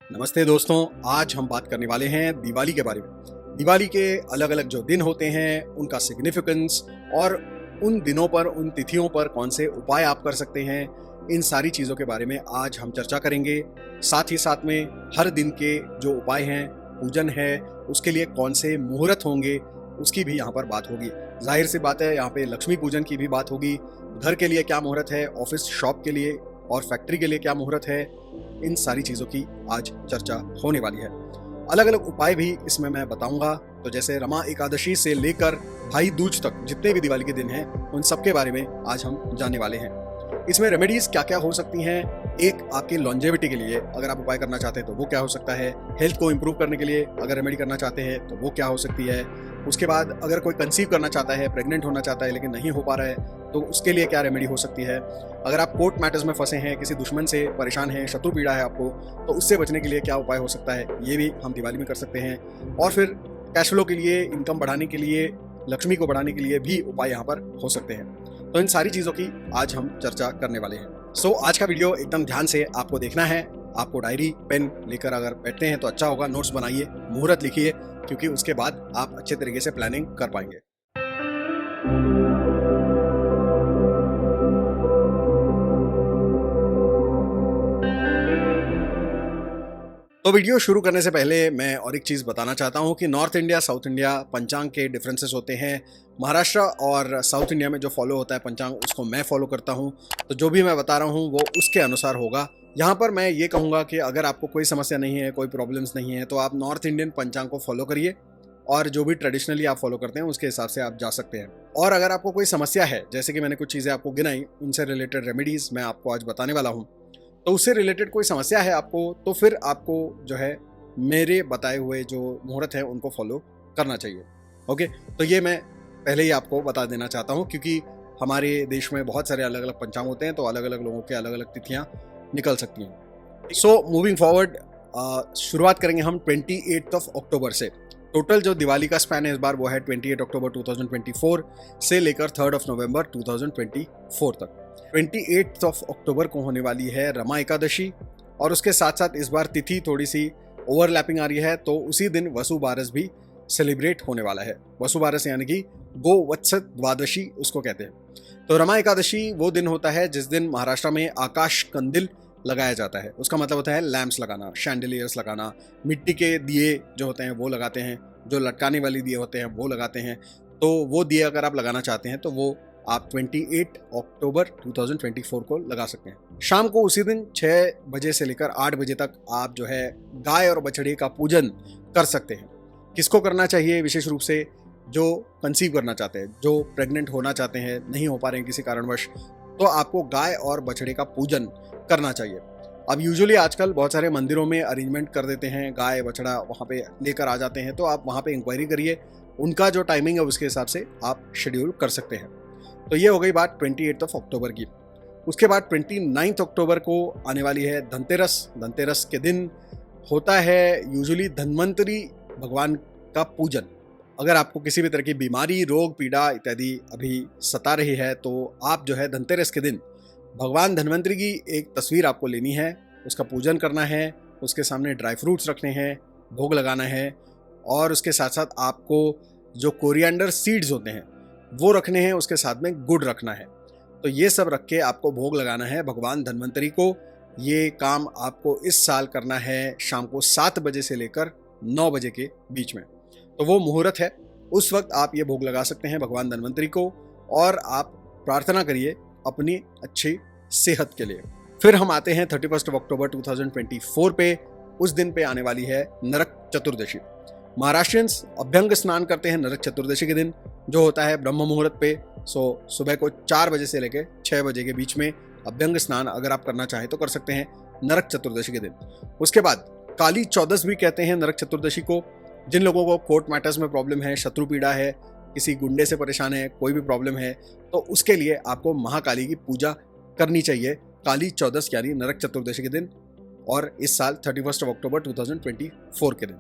नमस्ते दोस्तों। आज हम बात करने वाले हैं दिवाली के बारे में। दिवाली के अलग अलग जो दिन होते हैं, उनका सिग्निफिकेंस और उन दिनों पर, उन तिथियों पर कौन से उपाय आप कर सकते हैं, इन सारी चीज़ों के बारे में आज हम चर्चा करेंगे। साथ ही साथ में हर दिन के जो उपाय हैं, पूजन है, उसके लिए कौन से मुहूर्त होंगे, उसकी भी यहाँ पर बात होगी। जाहिर सी बात है, यहाँ पे लक्ष्मी पूजन की भी बात होगी। घर के लिए क्या मुहूर्त है, ऑफिस शॉप के लिए और फैक्ट्री के लिए क्या मुहूर्त है, इन सारी चीज़ों की आज चर्चा होने वाली है। अलग अलग उपाय भी इसमें मैं बताऊंगा। तो जैसे रमा एकादशी से लेकर भाई दूज तक जितने भी दिवाली के दिन हैं, उन सब के बारे में आज हम जानने वाले हैं। इसमें रेमेडीज क्या क्या हो सकती हैं। एक, आपकी लॉन्जेविटी के लिए अगर आप उपाय करना चाहते हैं तो वो क्या हो सकता है। हेल्थ को इम्प्रूव करने के लिए अगर रेमेडी करना चाहते हैं तो वो क्या हो सकती है। उसके बाद अगर कोई कंसीव करना चाहता है, प्रेग्नेंट होना चाहता है लेकिन नहीं हो पा रहा है, तो उसके लिए क्या रेमेडी हो सकती है। अगर आप कोर्ट मैटर्स में फंसे हैं, किसी दुश्मन से परेशान हैं, शत्रु पीड़ा है आपको, तो उससे बचने के लिए क्या उपाय हो सकता है, ये भी हम दिवाली में कर सकते हैं। और फिर कैश फ्लो के लिए, इनकम बढ़ाने के लिए, लक्ष्मी को बढ़ाने के लिए भी उपाय यहाँ पर हो सकते हैं। तो इन सारी चीज़ों की आज हम चर्चा करने वाले हैं। आज का वीडियो एकदम ध्यान से आपको देखना है। आपको डायरी पेन लेकर अगर बैठते हैं तो अच्छा होगा। नोट्स बनाइए, मुहूर्त लिखिए, क्योंकि उसके बाद आप अच्छे तरीके से प्लानिंग कर पाएंगे। तो वीडियो शुरू करने से पहले मैं और एक चीज़ बताना चाहता हूँ कि नॉर्थ इंडिया, साउथ इंडिया पंचांग के डिफरेंसेस होते हैं। महाराष्ट्र और साउथ इंडिया में जो फॉलो होता है पंचांग, उसको मैं फॉलो करता हूँ। तो जो भी मैं बता रहा हूँ वो उसके अनुसार होगा। यहाँ पर मैं ये कहूँगा कि अगर आपको कोई समस्या नहीं है, कोई प्रॉब्लम्स नहीं है, तो आप नॉर्थ इंडियन पंचांग को फॉलो करिए और जो भी ट्रेडिशनली आप फॉलो करते हैं उसके हिसाब से आप जा सकते हैं। और अगर आपको कोई समस्या है, जैसे कि मैंने कुछ चीज़ें आपको गिनाई, उनसे रिलेटेड रेमेडीज़ मैं आपको आज बताने वाला हूँ, तो उससे रिलेटेड कोई समस्या है आपको, तो फिर आपको जो है मेरे बताए हुए जो मुहूर्त हैं उनको फॉलो करना चाहिए। ओके, तो ये मैं पहले ही आपको बता देना चाहता हूँ, क्योंकि हमारे देश में बहुत सारे अलग अलग पंचांग होते हैं, तो अलग अलग लोगों के अलग अलग तिथियाँ निकल सकती हैं। मूविंग फॉरवर्ड, शुरुआत करेंगे हम 28 अक्टूबर से। टोटल जो दिवाली का स्पैन है इस बार वो है 28 अक्टूबर 2024 से लेकर 3 नवंबर 2024 तक। 28 अक्टूबर को होने वाली है रमा एकादशी, और उसके साथ साथ इस बार तिथि थोड़ी सी ओवरलैपिंग आ रही है, तो उसी दिन वसु बारस भी सेलिब्रेट होने वाला है। वसु बारस यानी कि गोवत्स द्वादशी उसको कहते हैं। तो रमा एकादशी वो दिन होता है जिस दिन महाराष्ट्र में आकाश कंदिल लगाया जाता है। उसका मतलब होता है लैम्प्स लगाना, शैंडलियर्स लगाना, मिट्टी के दिए जो होते हैं वो लगाते हैं, जो लटकाने वाली दिए होते हैं वो लगाते हैं। तो वो दिए अगर आप लगाना चाहते हैं तो वो आप 28 अक्टूबर 2024 को लगा सकते हैं। शाम को उसी दिन 6 बजे से लेकर 8 बजे तक आप जो है गाय और बछड़े का पूजन कर सकते हैं। किसको करना चाहिए? विशेष रूप से जो कंसीव करना चाहते हैं, जो प्रेग्नेंट होना चाहते हैं, नहीं हो पा रहे हैं किसी कारणवश, तो आपको गाय और बछड़े का पूजन करना चाहिए। अब यूजुअली आजकल बहुत सारे मंदिरों में अरेंजमेंट कर देते हैं, गाय बछड़ा वहाँ पे लेकर आ जाते हैं, तो आप वहाँ पे इंक्वायरी करिए, उनका जो टाइमिंग है उसके हिसाब से आप शेड्यूल कर सकते हैं। तो ये हो गई बात 28 अक्टूबर की। उसके बाद 29 अक्टूबर को आने वाली है धनतेरस। धनतेरस के दिन होता है यूजुअली धन्वंतरी भगवान का पूजन। अगर आपको किसी भी तरह की बीमारी, रोग, पीड़ा इत्यादि अभी सता रही है, तो आप जो है धनतेरस के दिन भगवान धन्वंतरी की एक तस्वीर आपको लेनी है, उसका पूजन करना है, उसके सामने ड्राई फ्रूट्स रखने हैं, भोग लगाना है, और उसके साथ साथ आपको जो कोरिएंडर सीड्स होते हैं वो रखने हैं, उसके साथ में गुड़ रखना है। तो ये सब रख के आपको भोग लगाना है भगवान धन्वंतरी को। ये काम आपको इस साल करना है शाम को 7 बजे से लेकर 9 बजे के बीच में। तो वो मुहूर्त है, उस वक्त आप ये भोग लगा सकते हैं भगवान धन्वंतरी को, और आप प्रार्थना करिए अपनी अच्छी सेहत के लिए। फिर हम आते हैं 31 अक्टूबर 2024 पे। उस दिन पे आने वाली है नरक चतुर्दशी। महाराष्ट्रियंस अभ्यंग स्नान करते हैं नरक चतुर्दशी के दिन, जो होता है ब्रह्म मुहूर्त पे। सुबह को 4 बजे से लेकर 6 बजे के बीच में अभ्यंग स्नान अगर आप करना चाहें तो कर सकते हैं नरक चतुर्दशी के दिन। उसके बाद काली चौदस भी कहते हैं नरक चतुर्दशी को। जिन लोगों को कोर्ट मैटर्स में प्रॉब्लम है, शत्रु पीड़ा है, किसी गुंडे से परेशान है, कोई भी प्रॉब्लम है, तो उसके लिए आपको महाकाली की पूजा करनी चाहिए काली चौदस यानी नरक चतुर्दशी के दिन, और इस साल 31 अक्टूबर 2024 के दिन।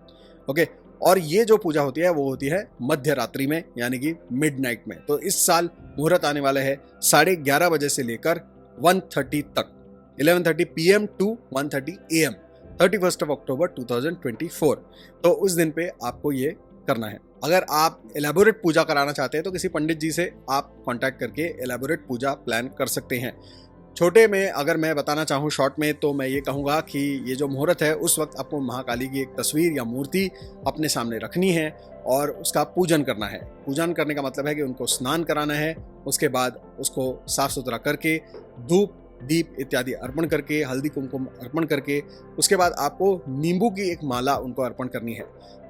ओके, और ये जो पूजा होती है वो होती है मध्य रात्रि में, यानी कि मिडनाइट में। तो इस साल मुहूर्त आने वाला है 11:30 बजे से लेकर 1:30 तक, 11:30 PM to 1:30 AM। 31 अक्टूबर 2024। तो उस दिन पे आपको ये करना है। अगर आप एलैबोरेट पूजा कराना चाहते हैं तो किसी पंडित जी से आप कांटेक्ट करके एलैबोरेट पूजा प्लान कर सकते हैं। छोटे में अगर मैं बताना चाहूँ शॉर्ट में, तो मैं ये कहूँगा कि ये जो मुहूर्त है उस वक्त आपको महाकाली की एक तस्वीर या मूर्ति अपने सामने रखनी है और उसका पूजन करना है। पूजन करने का मतलब है कि उनको स्नान कराना है, उसके बाद उसको साफ सुथरा करके धूप दीप इत्यादि अर्पण करके, हल्दी कुमकुम अर्पण करके, उसके बाद आपको नींबू की एक माला उनको अर्पण करनी है।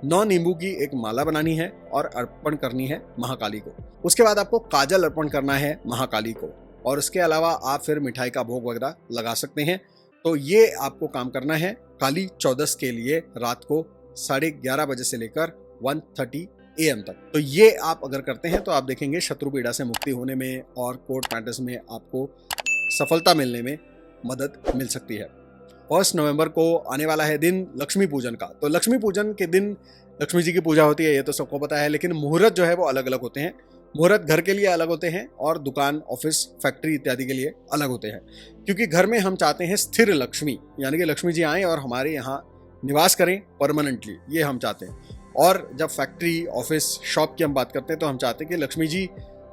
9 नींबू की एक माला बनानी है और अर्पण करनी है महाकाली को। उसके बाद आपको काजल अर्पण करना है महाकाली को, और उसके अलावा आप फिर मिठाई का भोग वगैरह लगा सकते हैं। तो ये आपको काम करना है काली चौदस के लिए रात को 11:30 बजे से लेकर 1:30 AM तक। तो ये आप अगर करते हैं तो आप देखेंगे शत्रु पीड़ा से मुक्ति होने में और कोर्ट मैटर्स में आपको सफलता मिलने में मदद मिल सकती है। 1 नवंबर को आने वाला है दिन लक्ष्मी पूजन का। तो लक्ष्मी पूजन के दिन लक्ष्मी जी की पूजा होती है, ये तो सबको पता है, लेकिन मुहूर्त जो है वो अलग अलग होते हैं। मुहूर्त घर के लिए अलग होते हैं और दुकान, ऑफिस, फैक्ट्री इत्यादि के लिए अलग होते हैं, क्योंकि घर में हम चाहते हैं स्थिर लक्ष्मी, यानी कि लक्ष्मी जी आएँ और हमारे यहाँ निवास करें परमानेंटली, ये हम चाहते हैं। और जब फैक्ट्री, ऑफिस, शॉप की हम बात करते हैं तो हम चाहते हैं कि लक्ष्मी जी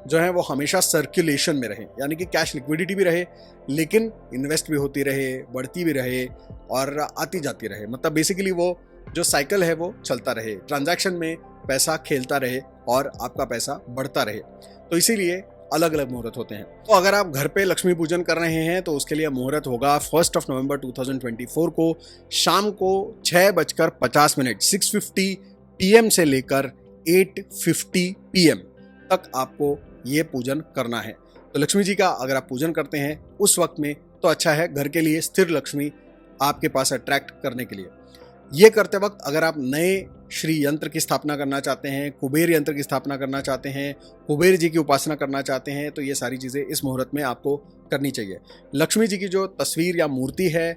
जो है वो हमेशा सर्कुलेशन में रहे, यानी कि कैश लिक्विडिटी भी रहे, लेकिन इन्वेस्ट भी होती रहे, बढ़ती भी रहे और आती जाती रहे। मतलब बेसिकली वो जो साइकिल है वो चलता रहे, ट्रांजैक्शन में पैसा खेलता रहे और आपका पैसा बढ़ता रहे। तो इसीलिए अलग अलग मुहूर्त होते हैं। तो अगर आप घर पे लक्ष्मी पूजन कर रहे हैं तो उसके लिए मुहूर्त होगा 1 नवंबर 2024 को शाम को 6:50 6:50 PM से लेकर 8:50 PM तक आपको ये पूजन करना है। तो लक्ष्मी जी का अगर आप पूजन करते हैं उस वक्त में तो अच्छा है, घर के लिए स्थिर लक्ष्मी आपके पास अट्रैक्ट करने के लिए। ये करते वक्त अगर आप नए श्री यंत्र की स्थापना करना चाहते हैं, कुबेर यंत्र की स्थापना करना चाहते हैं, कुबेर जी की उपासना करना चाहते हैं, तो ये सारी चीज़ें इस मुहूर्त में आपको करनी चाहिए। लक्ष्मी जी की जो तस्वीर या मूर्ति है,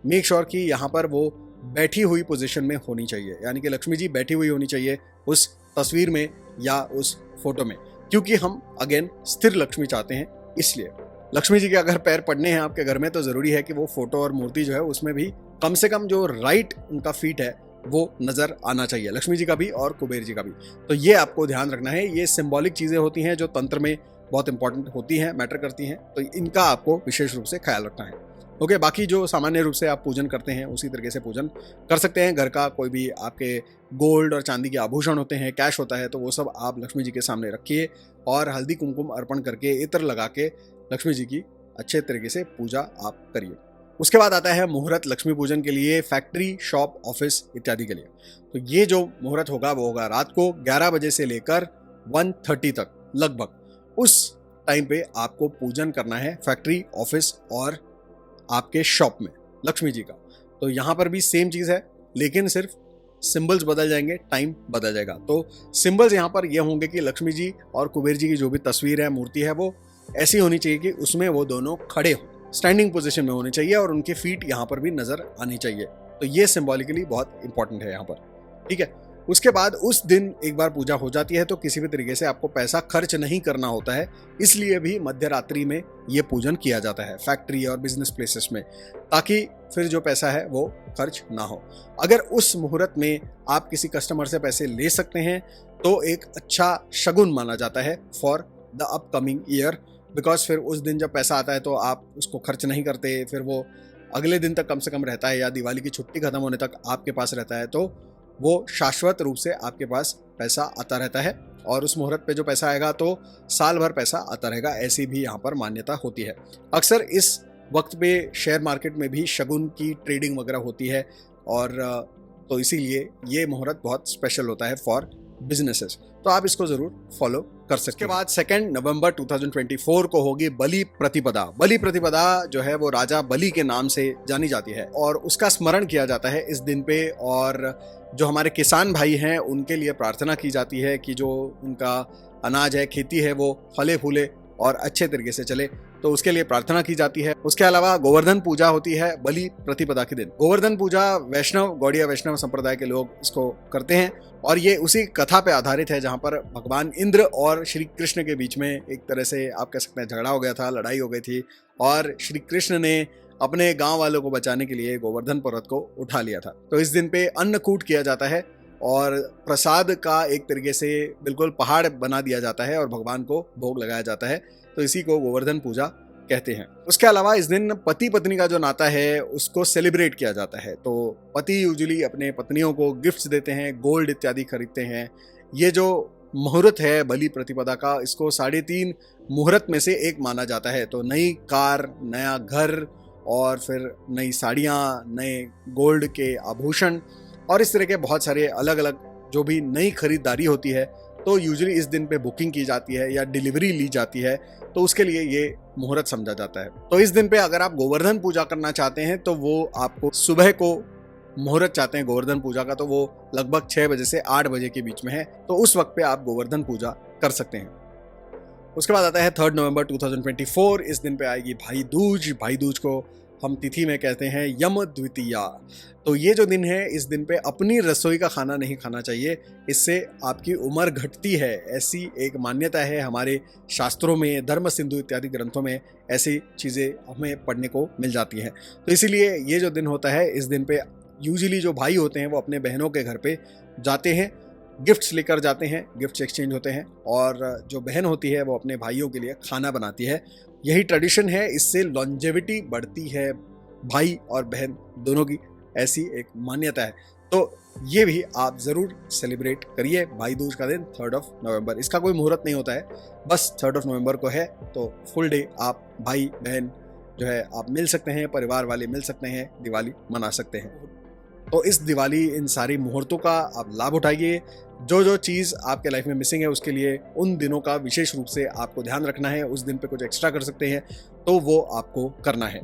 मेक श्योर कि यहाँ पर वो बैठी हुई पोजीशन में होनी चाहिए, यानी कि लक्ष्मी जी बैठी हुई होनी चाहिए उस तस्वीर में या उस फोटो में, क्योंकि हम अगेन स्थिर लक्ष्मी चाहते हैं। इसलिए लक्ष्मी जी के अगर पैर पड़ने हैं आपके घर में तो ज़रूरी है कि वो फोटो और मूर्ति जो है उसमें भी कम से कम जो राइट उनका फीट है वो नज़र आना चाहिए, लक्ष्मी जी का भी और कुबेर जी का भी। तो ये आपको ध्यान रखना है। ये सिंबॉलिक चीज़ें होती हैं जो तंत्र में बहुत इंपॉर्टेंट होती हैं, मैटर करती हैं, तो इनका आपको विशेष रूप से ख्याल रखना है। ओके, बाकी जो सामान्य रूप से आप पूजन करते हैं उसी तरीके से पूजन कर सकते हैं। घर का कोई भी आपके गोल्ड और चांदी के आभूषण होते हैं, कैश होता है, तो वो सब आप लक्ष्मी जी के सामने रखिए और हल्दी कुमकुम अर्पण करके, इत्र लगा के लक्ष्मी जी की अच्छे तरीके से पूजा आप करिए। उसके बाद आता है मुहूर्त लक्ष्मी पूजन के लिए फैक्ट्री, शॉप, ऑफिस इत्यादि के लिए। तो ये जो मुहूर्त होगा वो होगा रात को 11 बजे से लेकर 1:30 तक लगभग। उस टाइम पे आपको पूजन करना है फैक्ट्री, ऑफिस और आपके शॉप में लक्ष्मी जी का। तो यहाँ पर भी सेम चीज़ है, लेकिन सिर्फ सिंबल्स बदल जाएंगे, टाइम बदल जाएगा। तो सिंबल्स यहाँ पर ये होंगे कि लक्ष्मी जी और कुबेर जी की जो भी तस्वीर है, मूर्ति है, वो ऐसी होनी चाहिए कि उसमें वो दोनों खड़े हों, स्टैंडिंग पोजीशन में होनी चाहिए और उनके फीट यहाँ पर भी नजर आनी चाहिए। तो ये सिंबॉलिकली बहुत इंपॉर्टेंट है यहाँ पर, ठीक है। उसके बाद उस दिन एक बार पूजा हो जाती है तो किसी भी तरीके से आपको पैसा खर्च नहीं करना होता है, इसलिए भी मध्य रात्रि में ये पूजन किया जाता है फैक्ट्री और बिजनेस प्लेसेस में, ताकि फिर जो पैसा है वो खर्च ना हो। अगर उस मुहूर्त में आप किसी कस्टमर से पैसे ले सकते हैं तो एक अच्छा शगुन माना जाता है for the upcoming year, because फिर उस दिन जब पैसा आता है तो आप उसको खर्च नहीं करते, फिर वो अगले दिन तक कम से कम रहता है या दिवाली की छुट्टी खत्म होने तक आपके पास रहता है, तो वो शाश्वत रूप से आपके पास पैसा आता रहता है और उस मुहूर्त पे जो पैसा आएगा तो साल भर पैसा आता रहेगा, ऐसी भी यहाँ पर मान्यता होती है। अक्सर इस वक्त पे शेयर मार्केट में भी शगुन की ट्रेडिंग वगैरह होती है और तो इसीलिए ये मुहूर्त बहुत स्पेशल होता है फॉर बिजनेसेस, तो आप इसको जरूर फॉलो कर सकते हैं। इसके बाद 2 नवंबर 2024 को होगी बलि प्रतिपदा। बलि प्रतिपदा जो है वो राजा बलि के नाम से जानी जाती है और उसका स्मरण किया जाता है इस दिन पे, और जो हमारे किसान भाई हैं उनके लिए प्रार्थना की जाती है कि जो उनका अनाज है, खेती है, वो फले फूले और अच्छे तरीके से चले, तो उसके लिए प्रार्थना की जाती है। उसके अलावा गोवर्धन पूजा होती है बलि प्रतिपदा के दिन। गोवर्धन पूजा वैष्णव, गौड़िया वैष्णव संप्रदाय के लोग इसको करते हैं और ये उसी कथा पे आधारित है जहाँ पर भगवान इंद्र और श्री कृष्ण के बीच में एक तरह से आप कह सकते हैं झगड़ा हो गया था, लड़ाई हो गई थी और श्री कृष्ण ने अपने गांव वालों को बचाने के लिए गोवर्धन पर्वत को उठा लिया था। तो इस दिन पे अन्नकूट किया जाता है और प्रसाद का एक तरीके से बिल्कुल पहाड़ बना दिया जाता है और भगवान को भोग लगाया जाता है। तो इसी को गोवर्धन पूजा कहते हैं। उसके अलावा इस दिन पति पत्नी का जो नाता है उसको सेलिब्रेट किया जाता है। तो पति यूजुअली अपने पत्नियों को गिफ्ट्स देते हैं, गोल्ड इत्यादि खरीदते हैं। ये जो मुहूर्त है बलि प्रतिपदा का, इसको 3.5 मुहूर्त में से एक माना जाता है। तो नई कार, नया घर और फिर नई साड़ियाँ, नए गोल्ड के आभूषण और इस तरह के बहुत सारे अलग अलग जो भी नई खरीदारी होती है तो यूजुअली इस दिन पे बुकिंग की जाती है या डिलीवरी ली जाती है। तो उसके लिए ये मुहूर्त समझा जाता है। तो इस दिन पे अगर आप गोवर्धन पूजा करना चाहते हैं तो वो आपको सुबह को मुहूर्त चाहते हैं गोवर्धन पूजा का, तो वो लगभग 6 बजे से 8 बजे के बीच में है। तो उस वक्त पे आप गोवर्धन पूजा कर सकते हैं। उसके बाद आता है 3 नवंबर 2024। इस दिन पे आएगी भाई दूज। भाई दूज को हम तिथि में कहते हैं यम द्वितीया। तो ये जो दिन है, इस दिन पे अपनी रसोई का खाना नहीं खाना चाहिए, इससे आपकी उम्र घटती है, ऐसी एक मान्यता है हमारे शास्त्रों में, धर्म सिंधु इत्यादि ग्रंथों में ऐसी चीज़ें हमें पढ़ने को मिल जाती हैं। तो इसीलिए ये जो दिन होता है, इस दिन पे यूजुअली जो भाई होते हैं वो अपने बहनों के घर पे जाते हैं, गिफ्ट्स लेकर जाते हैं, गिफ्ट्स एक्सचेंज होते हैं और जो बहन होती है वो अपने भाइयों के लिए खाना बनाती है। यही ट्रेडिशन है, इससे लॉन्जेविटी बढ़ती है भाई और बहन दोनों की, ऐसी एक मान्यता है। तो ये भी आप ज़रूर सेलिब्रेट करिए भाई दूज का दिन 3 नवंबर। इसका कोई मुहूर्त नहीं होता है, बस 3 नवंबर को है। तो फुल डे आप भाई बहन जो है आप मिल सकते हैं, परिवार वाले मिल सकते हैं, दिवाली मना सकते हैं। तो इस दिवाली इन सारी मुहूर्तों का आप लाभ उठाइए। जो जो चीज़ आपके लाइफ में मिसिंग है उसके लिए उन दिनों का विशेष रूप से आपको ध्यान रखना है। उस दिन पे कुछ एक्स्ट्रा कर सकते हैं तो वो आपको करना है।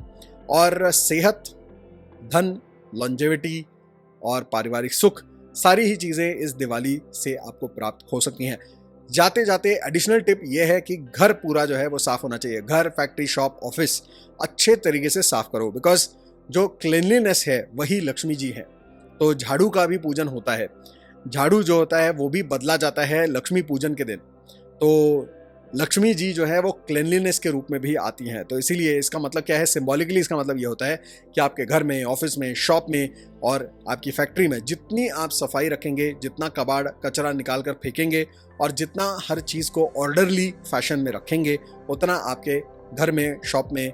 और सेहत, धन, लॉन्जेविटी और पारिवारिक सुख, सारी ही चीज़ें इस दिवाली से आपको प्राप्त हो सकती हैं। जाते जाते एडिशनल टिप ये है कि घर पूरा जो है वो साफ़ होना चाहिए। घर, फैक्ट्री, शॉप, ऑफिस अच्छे तरीके से साफ़ करो, बिकॉज जो क्लीनलीनेस है वही लक्ष्मी जी है। तो झाड़ू का भी पूजन होता है। झाड़ू जो होता है वो भी बदला जाता है लक्ष्मी पूजन के दिन। तो लक्ष्मी जी जो है वो क्लीनलीनेस के रूप में भी आती हैं। तो इसीलिए इसका मतलब क्या है, सिंबॉलिकली इसका मतलब ये होता है कि आपके घर में, ऑफिस में, शॉप में और आपकी फैक्ट्री में जितनी आप सफाई रखेंगे, जितना कबाड़ कचरा निकाल कर फेंकेंगे और जितना हर चीज़ को ऑर्डरली फैशन में रखेंगे, उतना आपके घर में, शॉप में,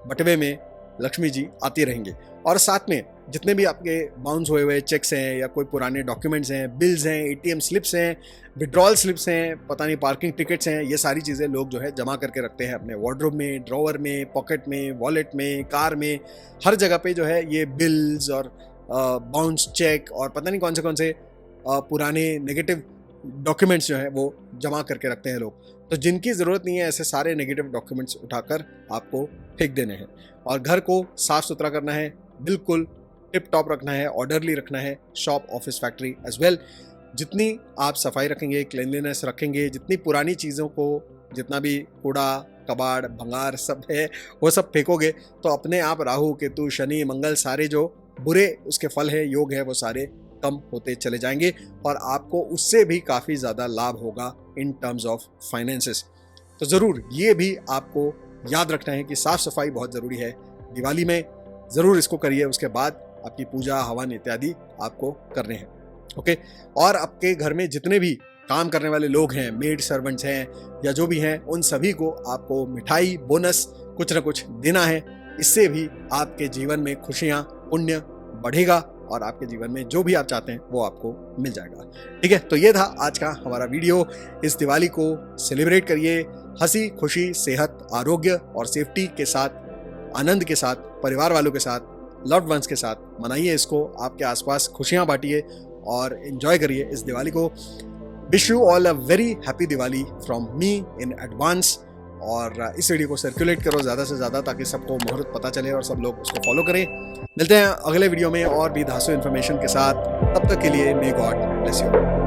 बटवे में लक्ष्मी जी आती रहेंगे। और साथ में जितने भी आपके बाउंस हुए हुए चेक्स हैं या कोई पुराने डॉक्यूमेंट्स हैं, बिल्स हैं, एटीएम स्लिप्स हैं, विड्रॉल स्लिप्स हैं, पता नहीं पार्किंग टिकट्स हैं, ये सारी चीज़ें लोग जो है जमा करके रखते हैं अपने वार्डरोब में, ड्रॉवर में, पॉकेट में, वॉलेट में, कार में, हर जगह पे जो है ये बिल्स और बाउंस चेक और पता नहीं कौन से पुराने नेगेटिव डॉक्यूमेंट्स जो है वो जमा करके रखते हैं लोग। तो जिनकी ज़रूरत नहीं है ऐसे सारे नेगेटिव डॉक्यूमेंट्स उठाकर आपको फेंक देने हैं और घर को साफ़ सुथरा करना है, बिल्कुल टिप टॉप रखना है, ऑर्डरली रखना है, shop, office, factory as well. जितनी आप सफाई रखेंगे, क्लीनलीनेस रखेंगे, जितनी पुरानी चीज़ों को, जितना भी कूड़ा कबाड़ भंगार सब है वो सब फेंकोगे, तो अपने आप राहु, केतु, शनि, मंगल सारे जो बुरे उसके फल है, योग है, वो सारे कम होते चले जाएंगे और आपको उससे भी काफ़ी ज़्यादा लाभ होगा इन टर्म्स ऑफ फाइनेंसेस। तो ज़रूर ये भी आपको याद रखना है कि साफ़ सफाई बहुत ज़रूरी है। दिवाली में ज़रूर इसको करिए, उसके बाद आपकी पूजा, हवन इत्यादि आपको करने हैं। ओके। और आपके घर में जितने भी काम करने वाले लोग हैं, मेड सर्वेंट्स हैं या जो भी हैं, उन सभी को आपको मिठाई, बोनस कुछ ना कुछ देना है। इससे भी आपके जीवन में खुशियाँ, पुण्य बढ़ेगा और आपके जीवन में जो भी आप चाहते हैं वो आपको मिल जाएगा। ठीक है, तो ये था आज का हमारा वीडियो। इस दिवाली को सेलिब्रेट करिए हंसी खुशी, सेहत, आरोग्य और सेफ्टी के साथ, आनंद के साथ, परिवार वालों के साथ, लव्ड वंस के साथ मनाइए इसको। आपके आसपास खुशियाँ बांटिए और एंजॉय करिए इस दिवाली को। Wish you all a very happy Diwali from me in advance. और इस वीडियो को सर्कुलेट करो ज़्यादा से ज़्यादा ताकि सबको मुहूर्त पता चले और सब लोग उसको फॉलो करें। मिलते हैं अगले वीडियो में और भी धांसू इन्फॉर्मेशन के साथ। तब तक के लिए मे गॉड ब्लेस यू।